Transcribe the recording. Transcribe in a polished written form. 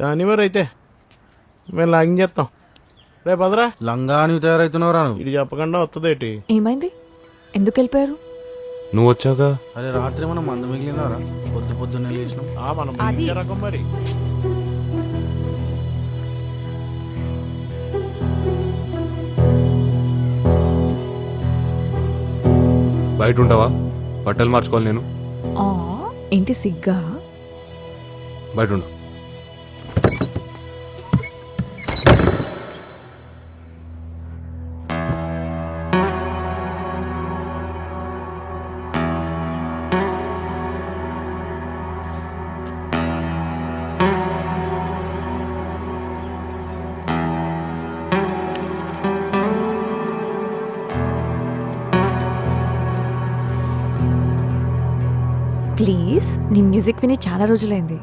దానివర అయితే మేము లాగింగ్ చేస్తాం. రేపు పదరా. లంగా నువ్వు తయారవుతున్నావురా నువ్వు. ఇది చెప్పకుండా వస్తుందేటి? ఏమైంది? ఎందుకు వెళ్ళిపోయారు? నువ్వు వచ్చాక అదే రాత్రి మనం మందు మిగిలినారా? పొద్దున్నే లేచినాం. మనం అది- ఇంకే రకం మరి. బయట ఉంటావా? బట్టలు మార్చుకోవాలి నేను. ఆ, ఏంటి సిగ్గా? బయట ఉండు. ప్లీజ్, నీ మ్యూజిక్ విని చాలా రోజులైంది.